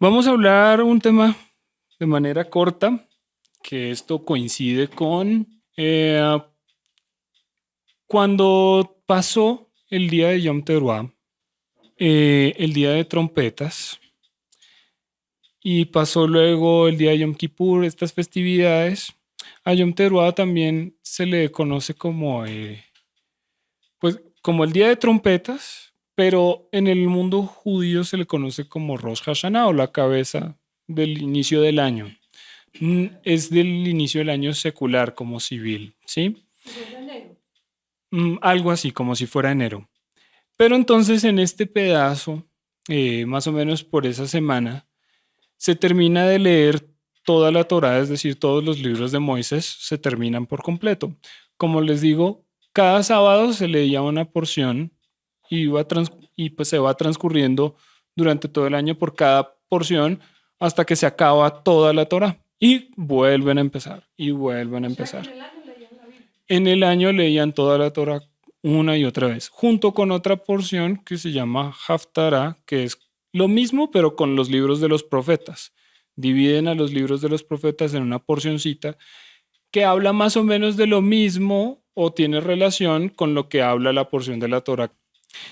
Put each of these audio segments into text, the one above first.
Vamos a hablar un tema de manera corta, que esto coincide con cuando pasó el día de Yom Teruah, el día de trompetas, y pasó luego el día de Yom Kippur, estas festividades. A Yom Teruah también se le conoce como, pues, como el día de trompetas, pero en el mundo judío se le conoce como Rosh Hashanah o la cabeza del inicio del año. Es del inicio del año secular como civil, ¿sí? Algo así, como si fuera enero. Pero entonces en este pedazo, más o menos por esa semana, se termina de leer toda la Torá, es decir, todos los libros de Moisés se terminan por completo. Como les digo, cada sábado se leía una porción y pues se va transcurriendo durante todo el año por cada porción hasta que se acaba toda la Torá. Y vuelven a empezar, y vuelven a empezar. En el año leían toda la Torah una y otra vez, junto con otra porción que se llama Haftarah, que es lo mismo, pero con los libros de los profetas. Dividen a los libros de los profetas en una porcioncita que habla más o menos de lo mismo o tiene relación con lo que habla la porción de la Torah.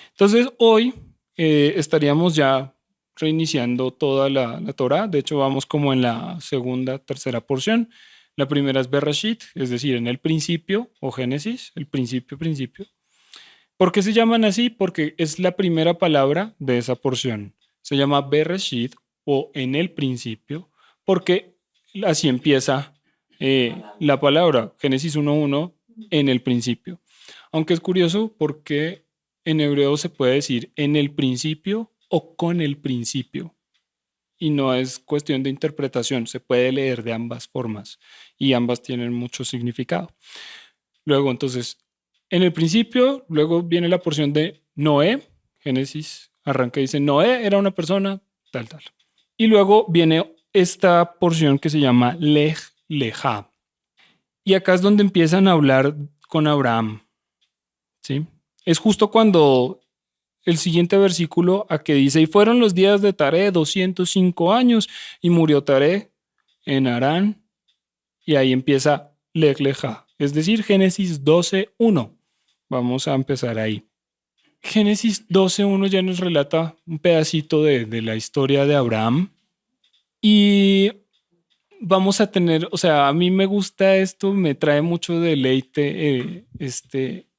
Entonces, hoy estaríamos ya reiniciando toda la Torah. De hecho, vamos como en la segunda, tercera porción. La primera es Bereshit, es decir, en el principio o Génesis, el principio, principio. ¿Por qué se llaman así? Porque es la primera palabra de esa porción. Se llama Bereshit o en el principio, porque así empieza la palabra. Génesis 1.1, en el principio. Aunque es curioso porque en hebreo se puede decir en el principio o con el principio. Y no es cuestión de interpretación, se puede leer de ambas formas y ambas tienen mucho significado. Luego, entonces, en el principio, luego viene la porción de Noé. Génesis arranca y dice, Noé era una persona, tal, tal. Y luego viene esta porción que se llama Lej Lejá. Y acá es donde empiezan a hablar con Abraham, ¿sí? Es justo cuando el siguiente versículo a que dice, y fueron los días de Taré 205 años, y murió Taré en Harán, y ahí empieza Lej Lejá, es decir, Génesis 12.1. Vamos a empezar ahí. Génesis 12.1 ya nos relata un pedacito de la historia de Abraham, y vamos a tener, o sea, a mí me gusta esto, me trae mucho deleite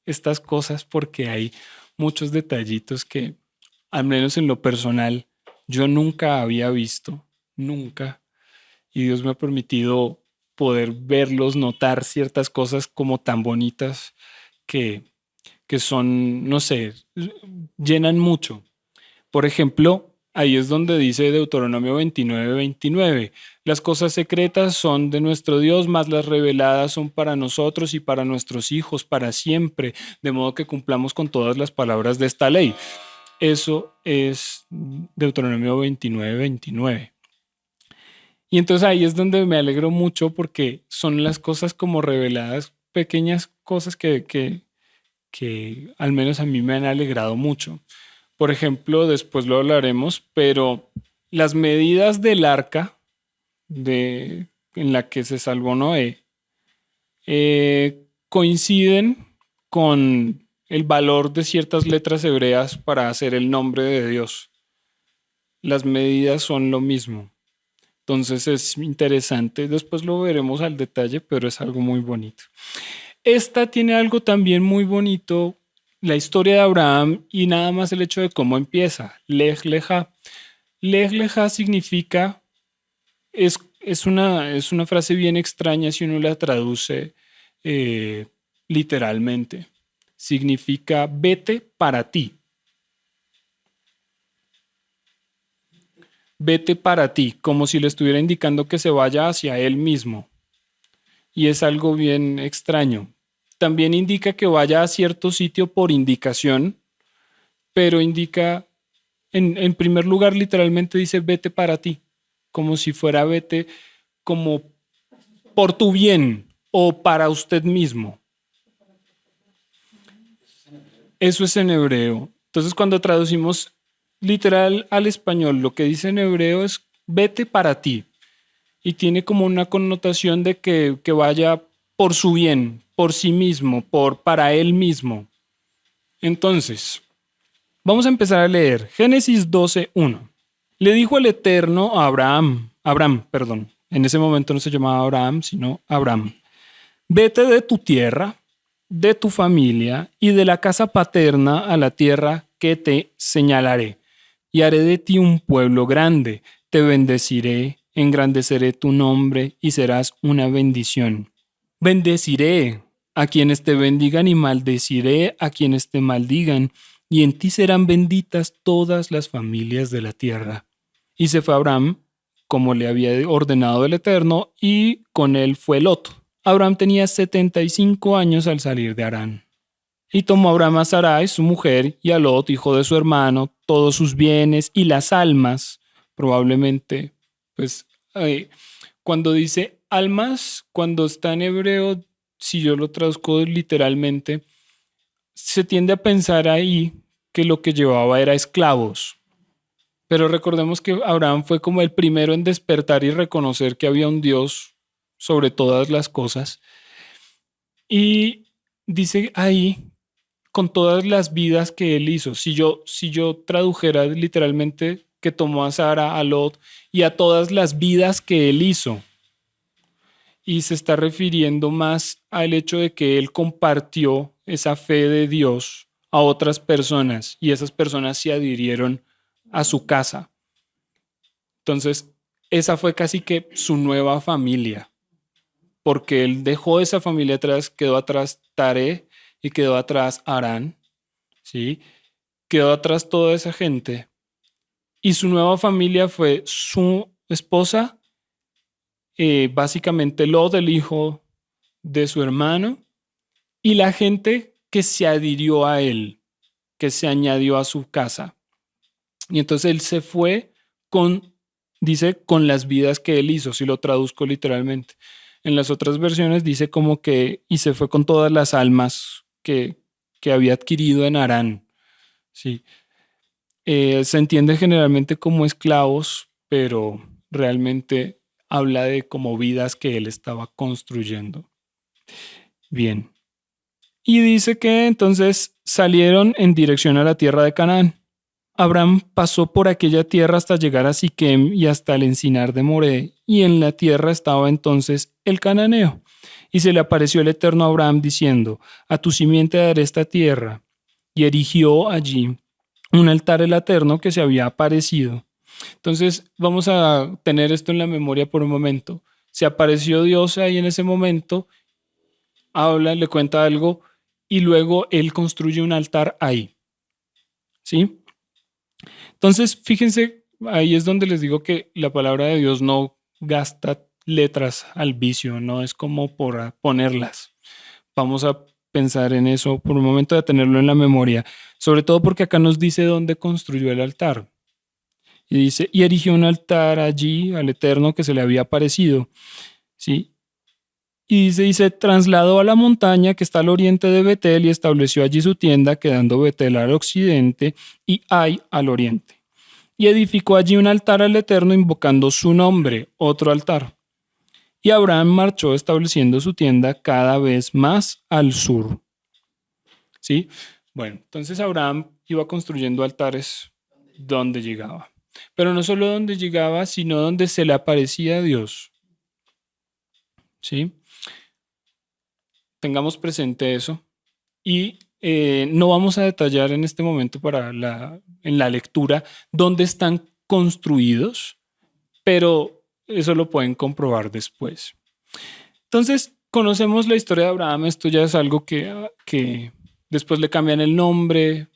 estas cosas porque hay muchos detallitos que, al menos en lo personal, yo nunca había visto, nunca, y Dios me ha permitido poder verlos, notar ciertas cosas como tan bonitas que, que son, no sé, llenan mucho. Por ejemplo, ahí es donde dice Deuteronomio 29:29, las cosas secretas son de nuestro Dios, mas las reveladas son para nosotros y para nuestros hijos para siempre, de modo que cumplamos con todas las palabras de esta ley. Eso es Deuteronomio 29:29. Y entonces ahí es donde me alegro mucho porque son las cosas como reveladas, pequeñas cosas que al menos a mí me han alegrado mucho. Por ejemplo, después lo hablaremos, pero las medidas del arca en la que se salvó Noé coinciden con el valor de ciertas letras hebreas para hacer el nombre de Dios. Las medidas son lo mismo. Entonces es interesante. Después lo veremos al detalle, pero es algo muy bonito. Esta tiene algo también muy bonito, la historia de Abraham y nada más el hecho de cómo empieza. Lej Leja. Lej Leja significa, es una frase bien extraña si uno la traduce eh, literalmente. Significa vete para ti. Vete para ti, como si le estuviera indicando que se vaya hacia él mismo. Y es algo bien extraño. También indica que vaya a cierto sitio por indicación, pero indica, en primer lugar, literalmente dice vete para ti, como si fuera vete como por tu bien o para usted mismo. Eso es en hebreo. Entonces, cuando traducimos literal al español, lo que dice en hebreo es vete para ti. Y tiene como una connotación de que vaya por su bien, por sí mismo, para él mismo. Entonces, vamos a empezar a leer Génesis 12:1. Le dijo el Eterno a Abraham, perdón, en ese momento no se llamaba Abraham, sino Abraham. Vete de tu tierra, de tu familia y de la casa paterna a la tierra que te señalaré, y haré de ti un pueblo grande, te bendeciré, engrandeceré tu nombre y serás una bendición. Bendeciré a quienes te bendigan y maldeciré a quienes te maldigan, y en ti serán benditas todas las familias de la tierra. Y se fue Abraham, como le había ordenado el Eterno, y con él fue Lot. Abraham tenía 75 años al salir de Harán. Y tomó Abraham a Sarai, su mujer, y a Lot, hijo de su hermano, todos sus bienes y las almas, probablemente, pues, cuando dice almas, cuando está en hebreo, si yo lo traduzco literalmente, se tiende a pensar ahí que lo que llevaba era esclavos. Pero recordemos que Abraham fue como el primero en despertar y reconocer que había un Dios sobre todas las cosas. Y dice ahí, con todas las vidas que él hizo, si yo tradujera literalmente que tomó a Sara, a Lot y a todas las vidas que él hizo, y se está refiriendo más al hecho de que él compartió esa fe de Dios a otras personas y esas personas se adhirieron a su casa. Entonces, esa fue casi que su nueva familia, porque él dejó esa familia atrás, quedó atrás Tare y quedó atrás Harán, ¿sí? Quedó atrás toda esa gente y su nueva familia fue su esposa, básicamente Lot, el hijo de su hermano, y la gente que se adhirió a él, que se añadió a su casa. Y entonces él se fue dice, con las vidas que él hizo, si lo traduzco literalmente. En las otras versiones dice como que, y se fue con todas las almas que había adquirido en Harán. Sí. Se entiende generalmente como esclavos, pero realmente habla de como vidas que él estaba construyendo. Bien. Y dice que entonces salieron en dirección a la tierra de Canaán. Abraham pasó por aquella tierra hasta llegar a Siquem y hasta el encinar de Moré, y en la tierra estaba entonces el cananeo. Y se le apareció el Eterno a Abraham diciendo, a tu simiente daré esta tierra. Y erigió allí un altar al Eterno que se había aparecido. Entonces vamos a tener esto en la memoria por un momento. Se apareció Dios ahí en ese momento, habla, le cuenta algo, y luego él construye un altar ahí. ¿Sí? Entonces, fíjense, ahí es donde les digo que la palabra de Dios no gasta letras al vicio, no es como por ponerlas. Vamos a pensar en eso por un momento, de tenerlo en la memoria, sobre todo porque acá nos dice dónde construyó el altar. Y dice, y erigió un altar allí al Eterno que se le había aparecido. ¿Sí? Y dice, trasladó a la montaña que está al oriente de Betel y estableció allí su tienda, quedando Betel al occidente y Ai al oriente. Y edificó allí un altar al Eterno invocando su nombre, otro altar. Y Abraham marchó estableciendo su tienda cada vez más al sur. ¿Sí? Bueno, entonces Abraham iba construyendo altares donde llegaba. Pero no solo donde llegaba, sino donde se le aparecía a Dios. ¿Sí? Tengamos presente eso. Y no vamos a detallar en este momento en la lectura dónde están construidos, pero eso lo pueden comprobar después. Entonces, conocemos la historia de Abraham, esto ya es algo que después le cambian el nombre,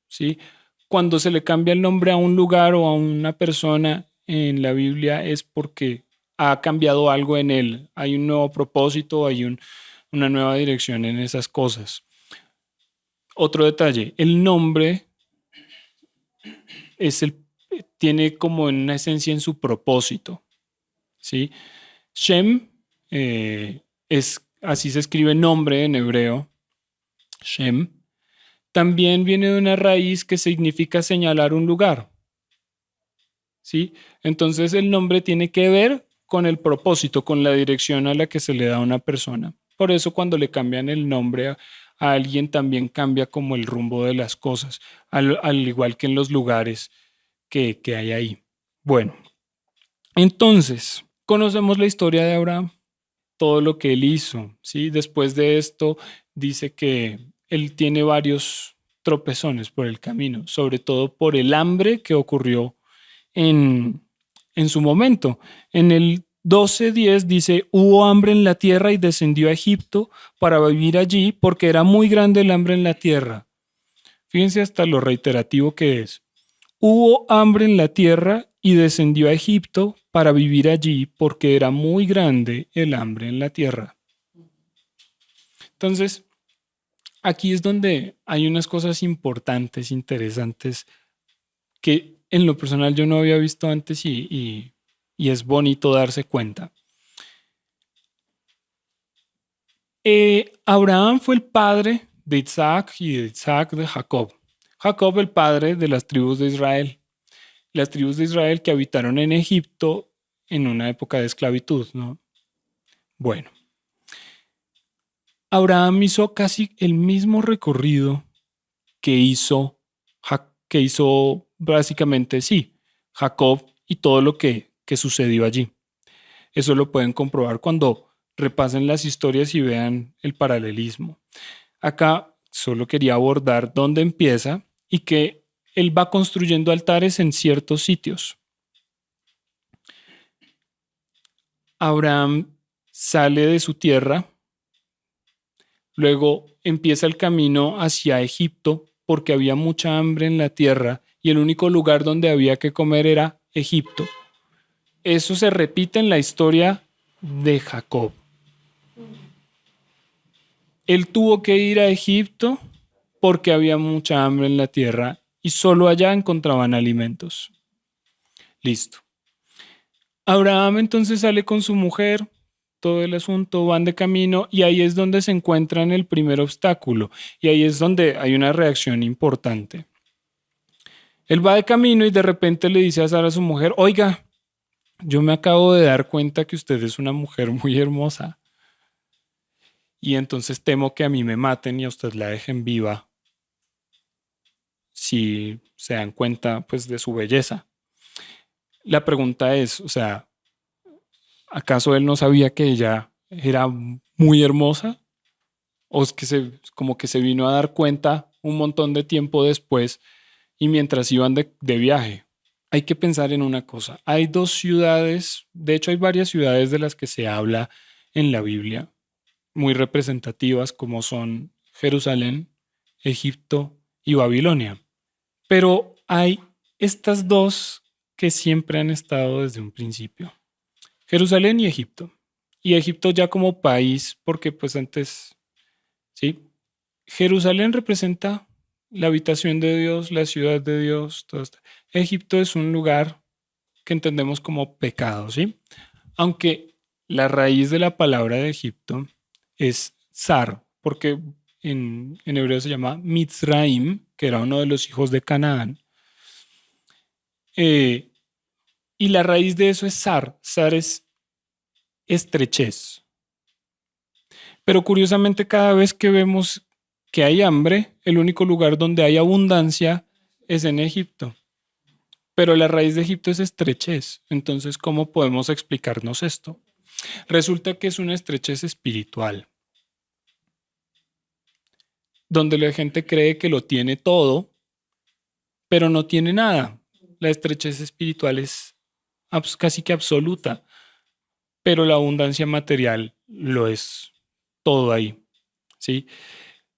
¿sí? Cuando se le cambia el nombre a un lugar o a una persona en la Biblia es porque ha cambiado algo en él, hay un nuevo propósito, una nueva dirección en esas cosas. Otro detalle, el nombre tiene como una esencia en su propósito, ¿sí? Shem así se escribe nombre en hebreo, Shem. También viene de una raíz que significa señalar un lugar, ¿sí? Entonces el nombre tiene que ver con el propósito, con la dirección a la que se le da a una persona. Por eso cuando le cambian el nombre a alguien también cambia como el rumbo de las cosas, al igual que en los lugares que hay ahí. Bueno, entonces conocemos la historia de Abraham, todo lo que él hizo, ¿sí? Después de esto dice que él tiene varios tropezones por el camino, sobre todo por el hambre que ocurrió en, en su momento. En el 12:10 dice, hubo hambre en la tierra y descendió a Egipto para vivir allí porque era muy grande el hambre en la tierra. Fíjense hasta lo reiterativo que es. Hubo hambre en la tierra y descendió a Egipto para vivir allí porque era muy grande el hambre en la tierra. Entonces, aquí es donde hay unas cosas importantes, interesantes, que en lo personal yo no había visto antes y es bonito darse cuenta. Abraham fue el padre de Isaac y de Isaac de Jacob. Jacob el padre de las tribus de Israel. Las tribus de Israel que habitaron en Egipto en una época de esclavitud, ¿no? Bueno, Abraham hizo casi el mismo recorrido que hizo básicamente, sí, Jacob y todo lo que sucedió allí. Eso lo pueden comprobar cuando repasen las historias y vean el paralelismo. Acá solo quería abordar dónde empieza y que él va construyendo altares en ciertos sitios. Abraham sale de su tierra, luego empieza el camino hacia Egipto porque había mucha hambre en la tierra y el único lugar donde había que comer era Egipto. Eso se repite en la historia de Jacob. Él tuvo que ir a Egipto porque había mucha hambre en la tierra y solo allá encontraban alimentos. Listo. Abraham entonces sale con su mujer, todo el asunto, van de camino y ahí es donde se encuentran el primer obstáculo y ahí es donde hay una reacción importante. Él va de camino y de repente le dice a Sara, su mujer, oiga, yo me acabo de dar cuenta que usted es una mujer muy hermosa y entonces temo que a mí me maten y a usted la dejen viva si se dan cuenta pues de su belleza. La pregunta es, o sea, ¿acaso él no sabía que ella era muy hermosa? ¿O es que como que se vino a dar cuenta un montón de tiempo después y mientras iban de viaje? Hay que pensar en una cosa. Hay dos ciudades, de hecho hay varias ciudades de las que se habla en la Biblia, muy representativas como son Jerusalén, Egipto y Babilonia. Pero hay estas dos que siempre han estado desde un principio. Jerusalén y Egipto. Y Egipto ya como país, porque pues antes, ¿sí? Jerusalén representa la habitación de Dios, la ciudad de Dios, todo esto. Egipto es un lugar que entendemos como pecado, ¿sí? Aunque la raíz de la palabra de Egipto es zar, porque en hebreo se llama Mitzraim, que era uno de los hijos de Canaán. Eh, y la raíz de eso es zar. Zar es estrechez. Pero curiosamente cada vez que vemos que hay hambre, el único lugar donde hay abundancia es en Egipto. Pero la raíz de Egipto es estrechez. Entonces, ¿cómo podemos explicarnos esto? Resulta que es una estrechez espiritual, donde la gente cree que lo tiene todo, pero no tiene nada. La estrechez espiritual es casi que absoluta, pero la abundancia material lo es todo ahí, ¿sí?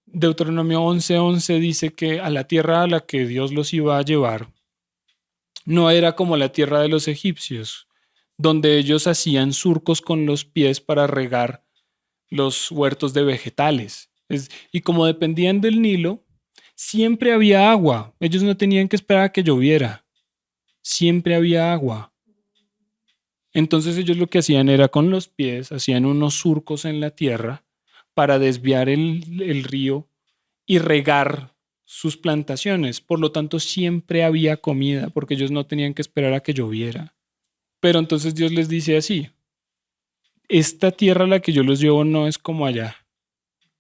Deuteronomio 11:11 dice que a la tierra a la que Dios los iba a llevar no era como la tierra de los egipcios, donde ellos hacían surcos con los pies para regar los huertos de vegetales. Y como dependían del Nilo, siempre había agua. Ellos no tenían que esperar a que lloviera. Siempre había agua. Entonces ellos lo que hacían era con los pies, hacían unos surcos en la tierra para desviar el río y regar sus plantaciones, por lo tanto siempre había comida, porque ellos no tenían que esperar a que lloviera. Pero entonces Dios les dice así: esta tierra a la que yo los llevo no es como allá.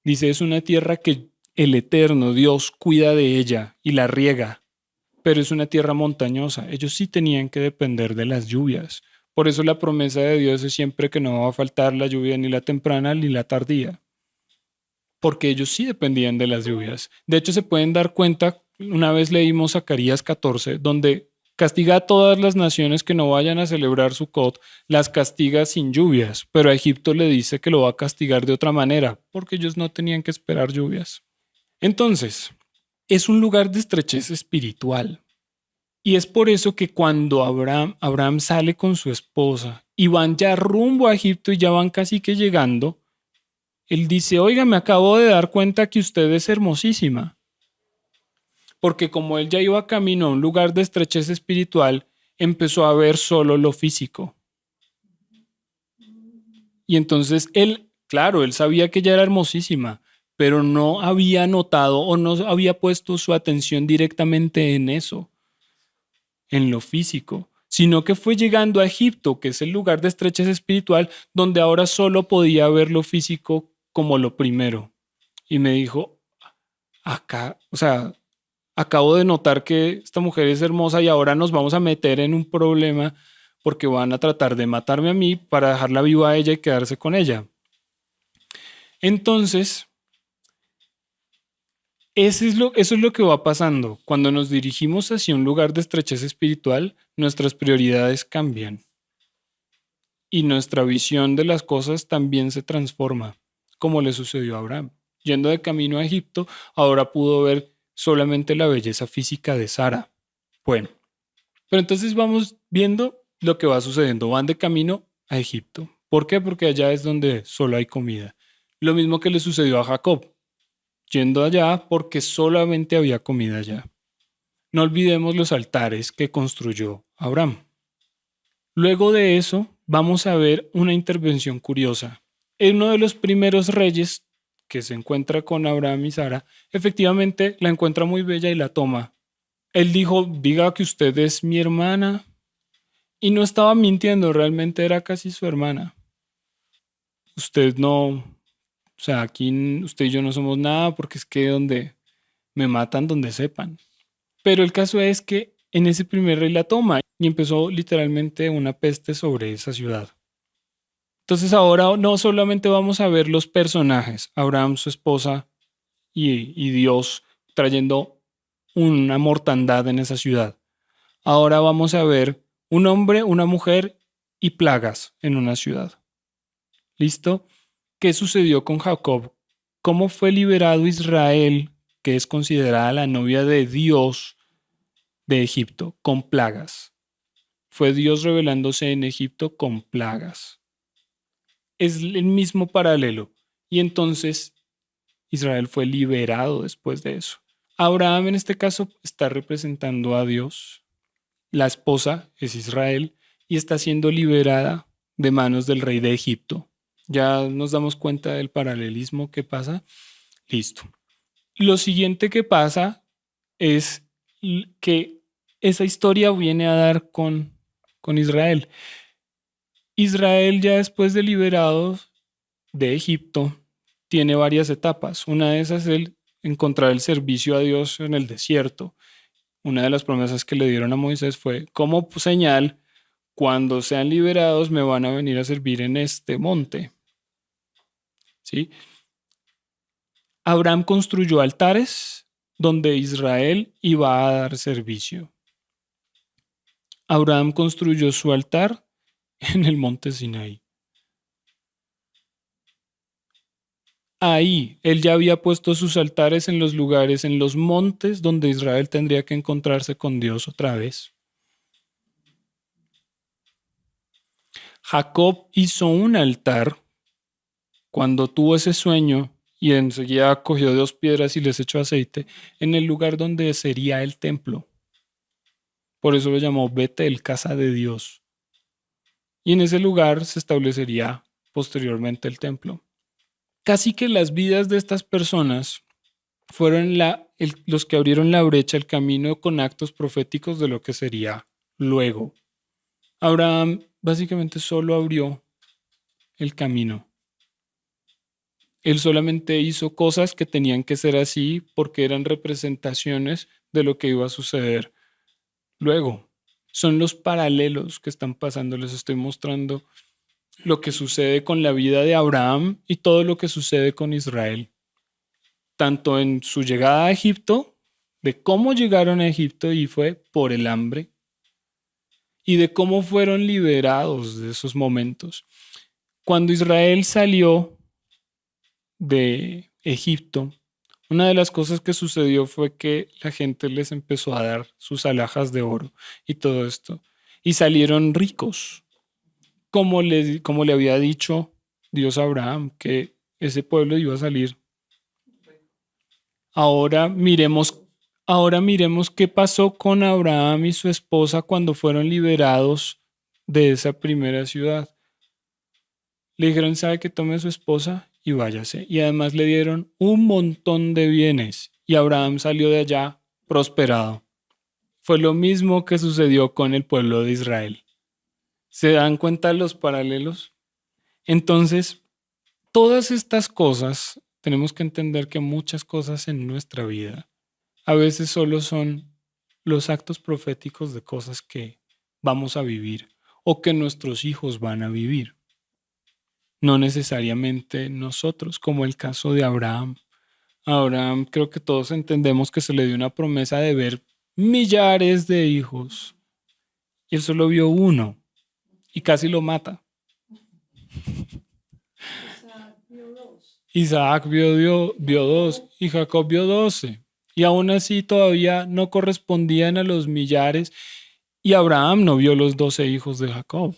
Dice, es una tierra que el eterno Dios cuida de ella y la riega, pero es una tierra montañosa. Ellos sí tenían que depender de las lluvias. Por eso la promesa de Dios es siempre que no va a faltar la lluvia ni la temprana ni la tardía, porque ellos sí dependían de las lluvias. De hecho, se pueden dar cuenta, una vez leímos Zacarías 14, donde castiga a todas las naciones que no vayan a celebrar Sucot, las castiga sin lluvias, pero a Egipto le dice que lo va a castigar de otra manera, porque ellos no tenían que esperar lluvias. Entonces, es un lugar de estrechez espiritual. Y es por eso que cuando Abraham sale con su esposa y van ya rumbo a Egipto y ya van casi que llegando, él dice, oiga, me acabo de dar cuenta que usted es hermosísima. Porque como él ya iba camino a un lugar de estrechez espiritual, empezó a ver solo lo físico. Y entonces él, claro, él sabía que ella era hermosísima, pero no había notado o no había puesto su atención directamente en eso, en lo físico, sino que fue llegando a Egipto, que es el lugar de estrechez espiritual, donde ahora solo podía ver lo físico como lo primero. Y me dijo, acá, o sea, acabo de notar que esta mujer es hermosa y ahora nos vamos a meter en un problema porque van a tratar de matarme a mí para dejarla viva a ella y quedarse con ella. Entonces, eso es lo que va pasando. Cuando nos dirigimos hacia un lugar de estrechez espiritual, nuestras prioridades cambian y nuestra visión de las cosas también se transforma, como le sucedió a Abraham. Yendo de camino a Egipto, ahora pudo ver solamente la belleza física de Sara. Bueno, pero entonces vamos viendo lo que va sucediendo. Van de camino a Egipto. ¿Por qué? Porque allá es donde solo hay comida. Lo mismo que le sucedió a Jacob, yendo allá porque solamente había comida allá. No olvidemos los altares que construyó Abraham. Luego de eso, vamos a ver una intervención curiosa. Uno de los primeros reyes que se encuentra con Abraham y Sara, efectivamente la encuentra muy bella y la toma. Él dijo, diga que usted es mi hermana. Y no estaba mintiendo, realmente era casi su hermana. Usted no, o sea, aquí usted y yo no somos nada porque es que donde me matan, donde sepan. Pero el caso es que en ese primer rey la toma y empezó literalmente una peste sobre esa ciudad. Entonces ahora no solamente vamos a ver los personajes, Abraham, su esposa y Dios trayendo una mortandad en esa ciudad. Ahora vamos a ver un hombre, una mujer y plagas en una ciudad. ¿Listo? ¿Qué sucedió con Jacob? ¿Cómo fue liberado Israel, que es considerada la novia de Dios de Egipto, con plagas? Fue Dios revelándose en Egipto con plagas. Es el mismo paralelo. Y entonces Israel fue liberado después de eso. Abraham en este caso está representando a Dios. La esposa es Israel y está siendo liberada de manos del rey de Egipto. Ya nos damos cuenta del paralelismo que pasa. Listo. Lo siguiente que pasa es que esa historia viene a dar con Israel. Israel ya después de liberados de Egipto tiene varias etapas. Una de esas es el encontrar el servicio a Dios en el desierto. Una de las promesas que le dieron a Moisés fue, como señal, cuando sean liberados me van a venir a servir en este monte. ¿Sí? Abraham construyó altares donde Israel iba a dar servicio. Abraham construyó su altar en el monte Sinaí. Ahí él ya había puesto sus altares en los lugares, en los montes donde Israel tendría que encontrarse con Dios otra vez. Jacob hizo un altar cuando tuvo ese sueño y enseguida cogió 2 piedras y les echó aceite en el lugar donde sería el templo. Por eso lo llamó Betel, casa de Dios. Y en ese lugar se establecería posteriormente el templo. Casi que las vidas de estas personas fueron los que abrieron la brecha, el camino con actos proféticos de lo que sería luego. Abraham básicamente solo abrió el camino. Él solamente hizo cosas que tenían que ser así porque eran representaciones de lo que iba a suceder luego. Son los paralelos que están pasando. Les estoy mostrando lo que sucede con la vida de Abraham y todo lo que sucede con Israel. Tanto en su llegada a Egipto, de cómo llegaron a Egipto y fue por el hambre, y de cómo fueron liberados de esos momentos. Cuando Israel salió de Egipto, una de las cosas que sucedió fue que la gente les empezó a dar sus alhajas de oro y todo esto, y salieron ricos, como le había dicho Dios a Abraham, que ese pueblo iba a salir. Ahora miremos, ahora miremos qué pasó con Abraham y su esposa cuando fueron liberados de esa primera ciudad. Le dijeron, sabe que tome a su esposa y váyase. Y además le dieron un montón de bienes. Y Abraham salió de allá prosperado. Fue lo mismo que sucedió con el pueblo de Israel. ¿Se dan cuenta de los paralelos? Entonces, todas estas cosas, tenemos que entender que muchas cosas en nuestra vida a veces solo son los actos proféticos de cosas que vamos a vivir o que nuestros hijos van a vivir. No necesariamente nosotros, como el caso de Abraham. A Abraham creo que todos entendemos que se le dio una promesa de ver millares de hijos. Y él solo vio uno y casi lo mata. Isaac vio dos y Jacob vio 12. Y aún así todavía no correspondían a los millares y Abraham no vio los 12 hijos de Jacob.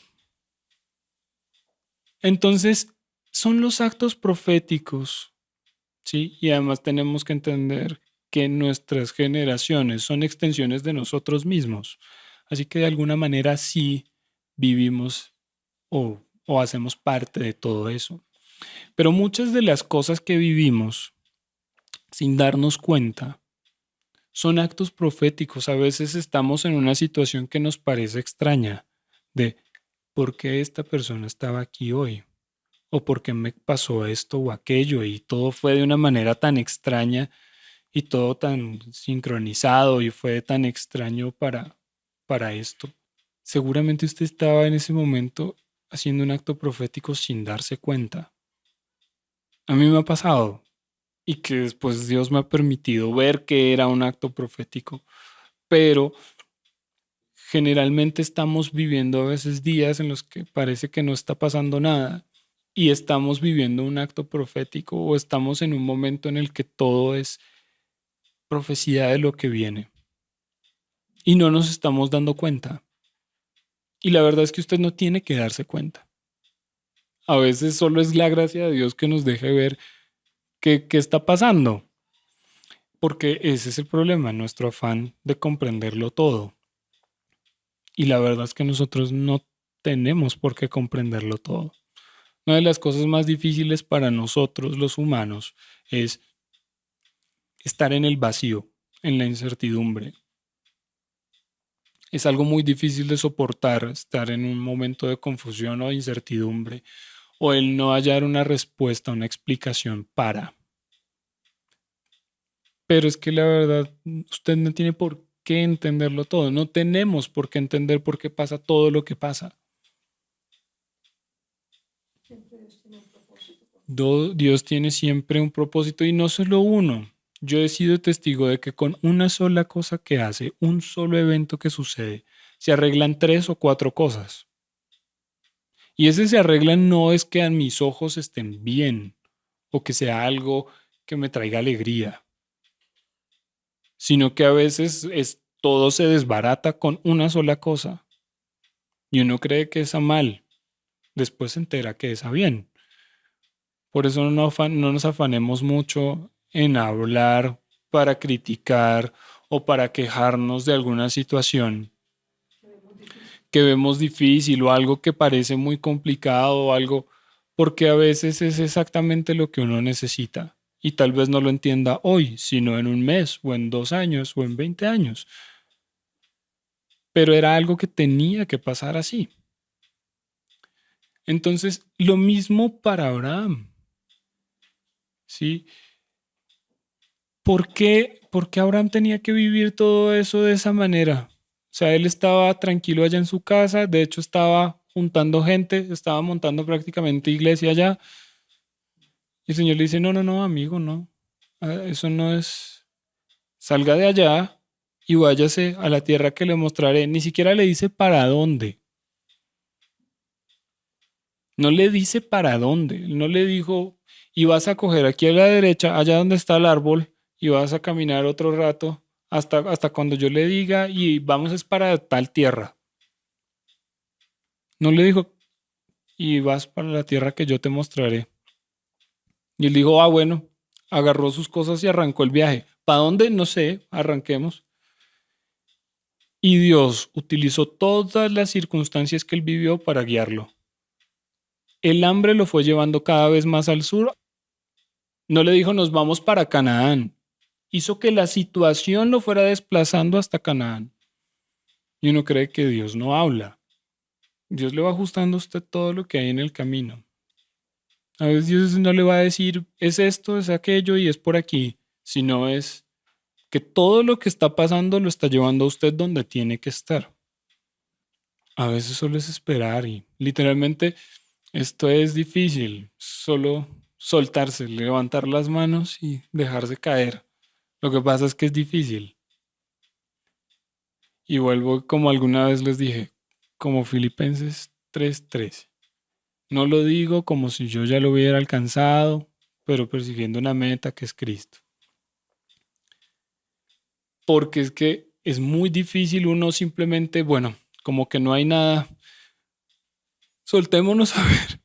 Entonces, son los actos proféticos, ¿sí? Y además tenemos que entender que nuestras generaciones son extensiones de nosotros mismos. Así que de alguna manera sí vivimos o hacemos parte de todo eso. Pero muchas de las cosas que vivimos sin darnos cuenta son actos proféticos. A veces estamos en una situación que nos parece extraña de por qué esta persona estaba aquí hoy o por qué me pasó esto o aquello y todo fue de una manera tan extraña y todo tan sincronizado y fue tan extraño para esto. Seguramente usted estaba en ese momento haciendo un acto profético sin darse cuenta. A mí me ha pasado y que después Dios me ha permitido ver que era un acto profético, pero generalmente estamos viviendo a veces días en los que parece que no está pasando nada y estamos viviendo un acto profético o estamos en un momento en el que todo es profecía de lo que viene y no nos estamos dando cuenta. Y la verdad es que usted no tiene que darse cuenta. A veces solo es la gracia de Dios que nos deje ver qué está pasando, porque ese es el problema, nuestro afán de comprenderlo todo. Y la verdad es que nosotros no tenemos por qué comprenderlo todo. Una de las cosas más difíciles para nosotros los humanos es estar en el vacío, en la incertidumbre. Es algo muy difícil de soportar estar en un momento de confusión o de incertidumbre o el no hallar una respuesta, una explicación para. Pero es que la verdad, usted no tiene por qué entenderlo todo. No tenemos por qué entender por qué pasa todo lo que pasa. Dios tiene siempre un propósito y no solo uno. Yo he sido testigo de que con una sola cosa que hace, un solo evento que sucede, se arreglan 3 o 4 cosas. Y ese se arreglan no es que a mis ojos estén bien o que sea algo que me traiga alegría, sino que a veces todo se desbarata con una sola cosa y uno cree que es a mal, después se entera que es a bien. Por eso no nos afanemos mucho en hablar para criticar o para quejarnos de alguna situación que vemos difícil o algo que parece muy complicado o algo, porque a veces es exactamente lo que uno necesita. y tal vez no lo entienda hoy, sino en un mes o en 2 años o en 20 años. Pero era algo que tenía que pasar así. Entonces, lo mismo para Abraham. ¿Sí? ¿Por qué Abraham tenía que vivir todo eso de esa manera? O sea, él estaba tranquilo allá en su casa, de hecho estaba juntando gente, estaba montando prácticamente iglesia allá. Y el Señor le dice, no, no, no, amigo, no. Eso no es. Salga de allá y váyase a la tierra que le mostraré. Ni siquiera le dice para dónde. No le dice para dónde. No le dijo, y vas a coger aquí a la derecha, allá donde está el árbol, y vas a caminar otro rato hasta cuando yo le diga, y vamos es para tal tierra. No le dijo, y vas para la tierra que yo te mostraré. Y él dijo, bueno, agarró sus cosas y arrancó el viaje. ¿Para dónde? No sé, arranquemos. Y Dios utilizó todas las circunstancias que él vivió para guiarlo. El hambre lo fue llevando cada vez más al sur. No le dijo, nos vamos para Canaán. Hizo que la situación lo fuera desplazando hasta Canaán. Y uno cree que Dios no habla. Dios le va ajustando a usted todo lo que hay en el camino. A veces Dios no le va a decir, es esto, es aquello y es por aquí, sino es que todo lo que está pasando lo está llevando a usted donde tiene que estar. A veces solo es esperar y literalmente esto es difícil, solo soltarse, levantar las manos y dejarse caer. Lo que pasa es que es difícil. Y vuelvo como alguna vez les dije, como Filipenses 3:13. No lo digo como si yo ya lo hubiera alcanzado, pero persiguiendo una meta que es Cristo. Porque es que es muy difícil uno simplemente, bueno, como que no hay nada, soltémonos a ver.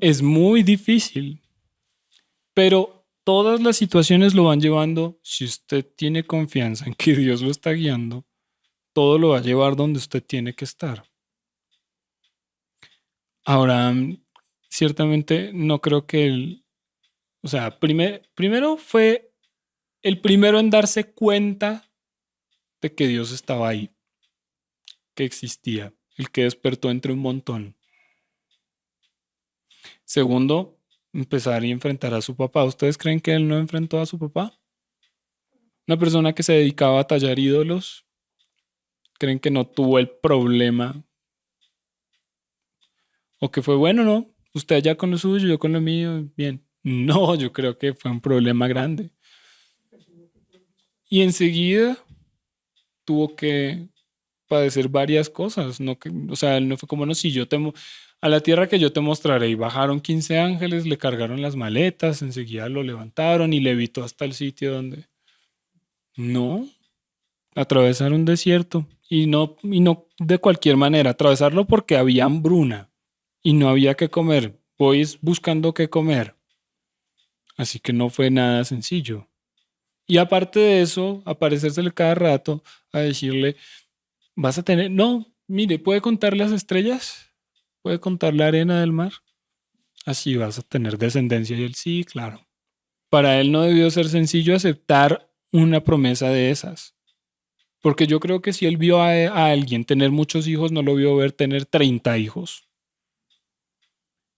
Es muy difícil, pero todas las situaciones lo van llevando, si usted tiene confianza en que Dios lo está guiando, todo lo va a llevar donde usted tiene que estar. Ahora, ciertamente no creo que él, o sea, primero fue el primero en darse cuenta de que Dios estaba ahí, que existía, el que despertó entre un montón. Segundo, empezar y enfrentar a su papá. ¿Ustedes creen que él no enfrentó a su papá? Una persona que se dedicaba a tallar ídolos, ¿creen que no tuvo el problema? ¿O que fue bueno, no? Usted allá con lo suyo, yo con lo mío, bien. No, yo creo que fue un problema grande. Y enseguida tuvo que padecer varias cosas, no que, o sea, él no fue como no, si yo a la tierra que yo te mostraré y bajaron 15 ángeles, le cargaron las maletas, enseguida lo levantaron y le evitó hasta el sitio donde no, atravesar un desierto y no de cualquier manera, atravesarlo porque había hambruna y no había que comer, voy buscando qué comer, así que no fue nada sencillo. Y aparte de eso, aparecérsele cada rato a decirle, vas a tener, no, mire, ¿puede contar las estrellas? ¿Puede contar la arena del mar? Así vas a tener descendencia. Y él, sí, claro. Para él no debió ser sencillo aceptar una promesa de esas. Porque yo creo que si él vio a alguien tener muchos hijos, no lo vio ver tener 30 hijos.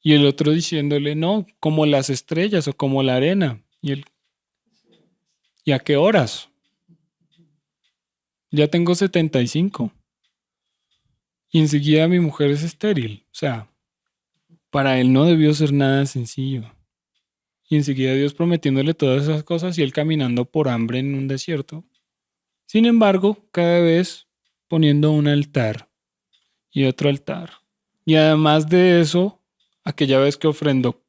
Y el otro diciéndole, no, como las estrellas o como la arena. Y él, ¿y a qué horas? Ya tengo 75. Y enseguida mi mujer es estéril. O sea, para él no debió ser nada sencillo. Y enseguida Dios prometiéndole todas esas cosas y él caminando por hambre en un desierto. Sin embargo, cada vez poniendo un altar y otro altar. Y además de eso, aquella vez que ofrendó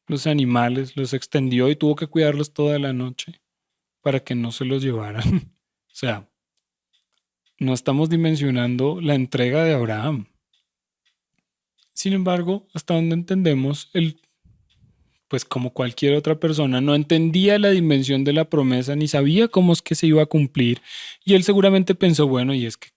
los animales, los extendió y tuvo que cuidarlos toda la noche para que no se los llevaran. O sea, no estamos dimensionando la entrega de Abraham. Sin embargo, hasta donde entendemos, él, pues como cualquier otra persona, no entendía la dimensión de la promesa ni sabía cómo es que se iba a cumplir. Y él seguramente pensó, bueno, y es que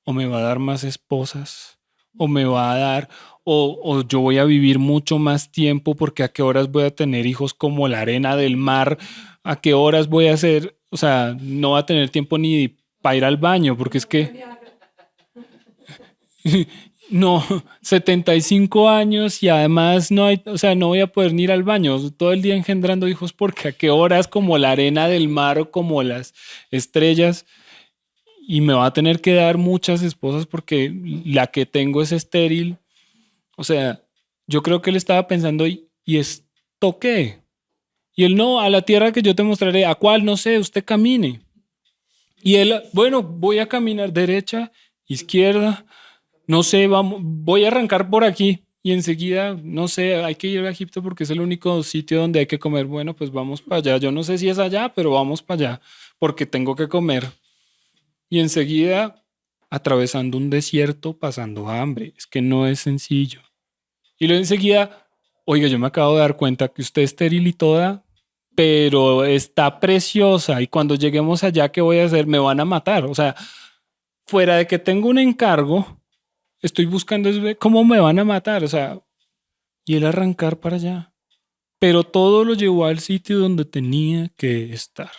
o me va a dar más esposas, o me va a dar, o yo voy a vivir mucho más tiempo porque a qué horas voy a tener hijos como la arena del mar, a qué horas voy a hacer, o sea, no va a tener tiempo ni para ir al baño, porque es que no, 75 años y además no hay, o sea, no voy a poder ni ir al baño todo el día engendrando hijos porque a qué horas como la arena del mar o como las estrellas y me va a tener que dar muchas esposas porque la que tengo es estéril. O sea, yo creo que él estaba pensando, ¿y esto qué? Y él no, a la tierra que yo te mostraré, ¿a cuál? No sé, usted camine. Y él, bueno, voy a caminar derecha, izquierda, no sé, vamos, voy a arrancar por aquí. Y enseguida, no sé, hay que ir a Egipto porque es el único sitio donde hay que comer. Bueno, pues vamos para allá. Yo no sé si es allá, pero vamos para allá porque tengo que comer. Y enseguida, atravesando un desierto, pasando hambre. Es que no es sencillo. Y luego enseguida, oiga, yo me acabo de dar cuenta que usted es estéril y toda, pero está preciosa. Y cuando lleguemos allá, ¿qué voy a hacer? Me van a matar. O sea, fuera de que tengo un encargo, estoy buscando cómo me van a matar. O sea, y él arrancar para allá. Pero todo lo llevó al sitio donde tenía que estar.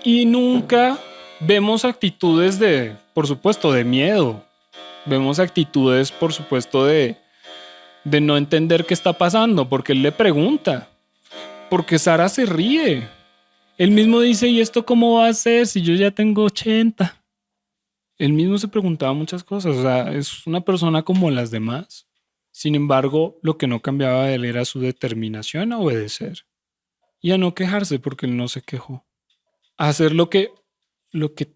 Y nunca vemos actitudes de, por supuesto, de miedo. Vemos actitudes, por supuesto, de no entender qué está pasando, porque él le pregunta, porque Sara se ríe. Él mismo dice, ¿y esto cómo va a ser si yo ya tengo 80? Él mismo se preguntaba muchas cosas, o sea, es una persona como las demás. Sin embargo, lo que no cambiaba de él era su determinación a obedecer y a no quejarse porque él no se quejó. A hacer lo que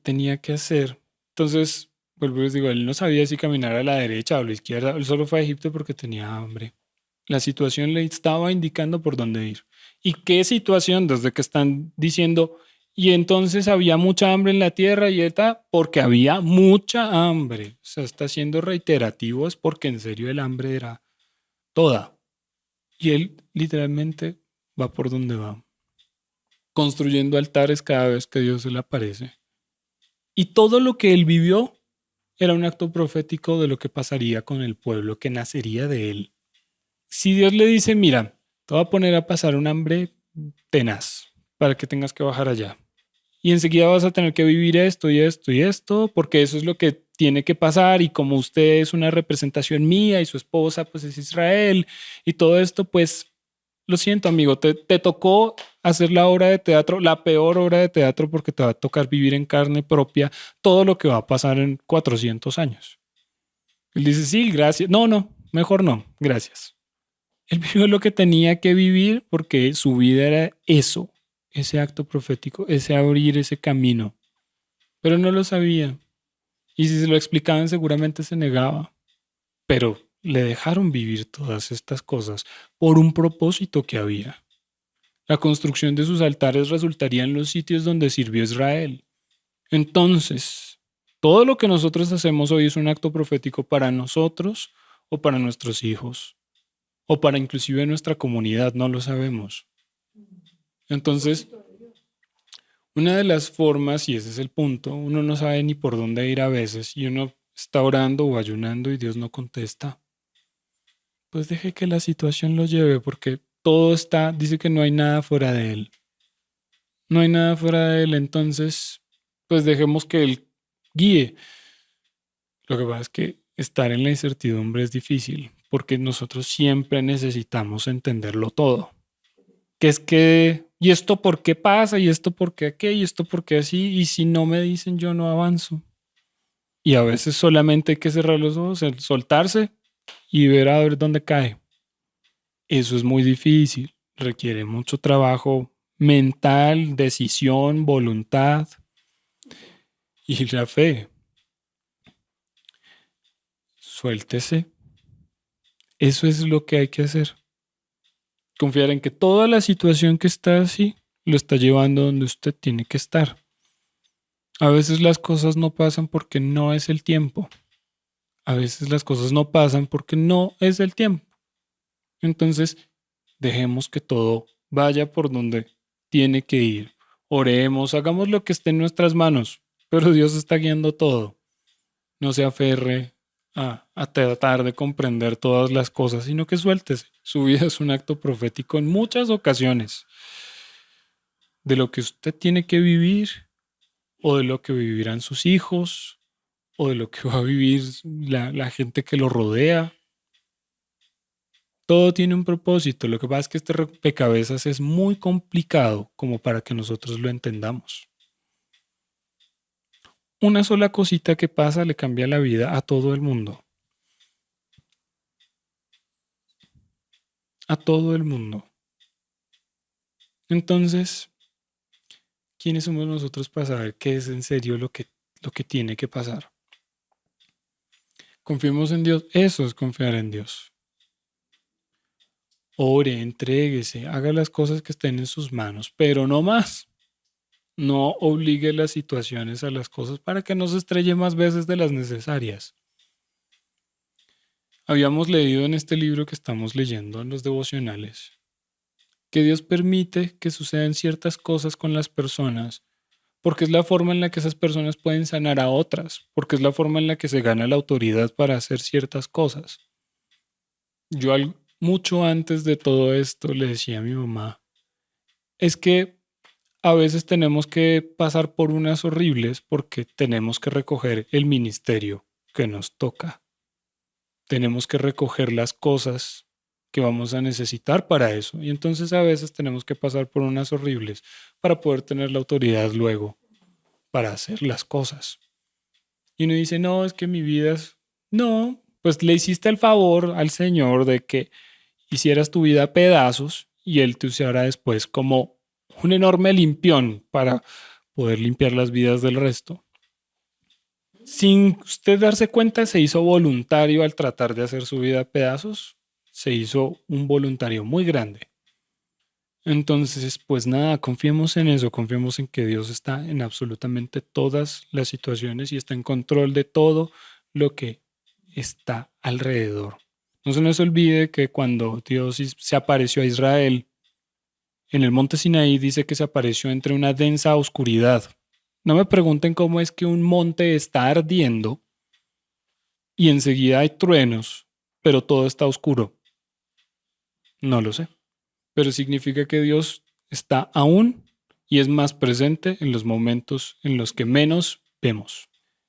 tenía que hacer. Entonces, vuelvo y les digo, él no sabía si caminar a la derecha o a la izquierda, él solo fue a Egipto porque tenía hambre. La situación le estaba indicando por dónde ir. ¿Y qué situación? Desde que están diciendo, y entonces había mucha hambre en la tierra y está, porque había mucha hambre. O sea, está siendo reiterativo, es porque en serio el hambre era toda. Y él literalmente va por donde va, construyendo altares cada vez que Dios se le aparece. Y todo lo que él vivió era un acto profético de lo que pasaría con el pueblo que nacería de él. Si Dios le dice, mira, te voy a poner a pasar un hambre tenaz para que tengas que bajar allá. Y enseguida vas a tener que vivir esto y esto y esto, porque eso es lo que tiene que pasar. Y como usted es una representación mía y su esposa pues es Israel y todo esto, pues lo siento amigo, te tocó hacer la obra de teatro, la peor obra de teatro porque te va a tocar vivir en carne propia todo lo que va a pasar en 400 años. Él dice, sí, gracias. No, no, mejor no, gracias. Él vivió lo que tenía que vivir porque su vida era eso, ese acto profético, ese abrir ese camino. Pero no lo sabía. Y si se lo explicaban seguramente se negaba. Pero le dejaron vivir todas estas cosas por un propósito que había. La construcción de sus altares resultaría en los sitios donde sirvió Israel. Entonces, todo lo que nosotros hacemos hoy es un acto profético para nosotros o para nuestros hijos o para inclusive nuestra comunidad, no lo sabemos. Entonces, una de las formas, y ese es el punto, uno no sabe ni por dónde ir a veces y uno está orando o ayunando y Dios no contesta. Pues deje que la situación lo lleve porque todo está, dice que no hay nada fuera de él. No hay nada fuera de él, entonces, pues dejemos que él guíe. Lo que pasa es que estar en la incertidumbre es difícil porque nosotros siempre necesitamos entenderlo todo. Que es que, ¿y esto por qué pasa? ¿Y esto por qué qué? ¿Y esto por qué así? Y si no me dicen, yo no avanzo. Y a veces solamente hay que cerrar los ojos, soltarse y ver a ver dónde cae. Eso es muy difícil, requiere mucho trabajo mental, decisión, voluntad y la fe. Suéltese. Eso es lo que hay que hacer. Confiar en que toda la situación que está así lo está llevando donde usted tiene que estar. A veces las cosas no pasan porque no es el tiempo. A veces las cosas no pasan porque no es el tiempo. Entonces, dejemos que todo vaya por donde tiene que ir. Oremos, hagamos lo que esté en nuestras manos, pero Dios está guiando todo. No se aferre a tratar de comprender todas las cosas, sino que suéltese. Su vida es un acto profético en muchas ocasiones de lo que usted tiene que vivir o de lo que vivirán sus hijos o de lo que va a vivir la gente que lo rodea. Todo tiene un propósito. Lo que pasa es que este rompecabezas es muy complicado como para que nosotros lo entendamos. Una sola cosita que pasa le cambia la vida a todo el mundo. A todo el mundo. Entonces, ¿quiénes somos nosotros para saber qué es en serio lo que tiene que pasar? Confiemos en Dios. Eso es confiar en Dios. Ore, entréguese, haga las cosas que estén en sus manos, pero no más. No obligue las situaciones a las cosas para que no se estrelle más veces de las necesarias. Habíamos leído en este libro que estamos leyendo en los devocionales que Dios permite que sucedan ciertas cosas con las personas porque es la forma en la que esas personas pueden sanar a otras, porque es la forma en la que se gana la autoridad para hacer ciertas cosas. Yo mucho antes de todo esto le decía a mi mamá, es que a veces tenemos que pasar por unas horribles porque tenemos que recoger el ministerio que nos toca. Tenemos que recoger las cosas que vamos a necesitar para eso. Y entonces a veces tenemos que pasar por unas horribles para poder tener la autoridad luego para hacer las cosas. Y uno dice, no, es que mi vida es... No, pues le hiciste el favor al Señor de que hicieras tu vida a pedazos y Él te usara después como un enorme limpión para poder limpiar las vidas del resto. Sin usted darse cuenta, se hizo voluntario al tratar de hacer su vida a pedazos. Se hizo un voluntario muy grande. Entonces, pues nada, confiemos en eso, confiemos en que Dios está en absolutamente todas las situaciones y está en control de todo lo que está alrededor. No se nos olvide que cuando Dios se apareció a Israel en el monte Sinaí, dice que se apareció entre una densa oscuridad. No me pregunten cómo es que un monte está ardiendo y enseguida hay truenos, pero todo está oscuro. No lo sé. Pero significa que Dios está aún y es más presente en los momentos en los que menos vemos.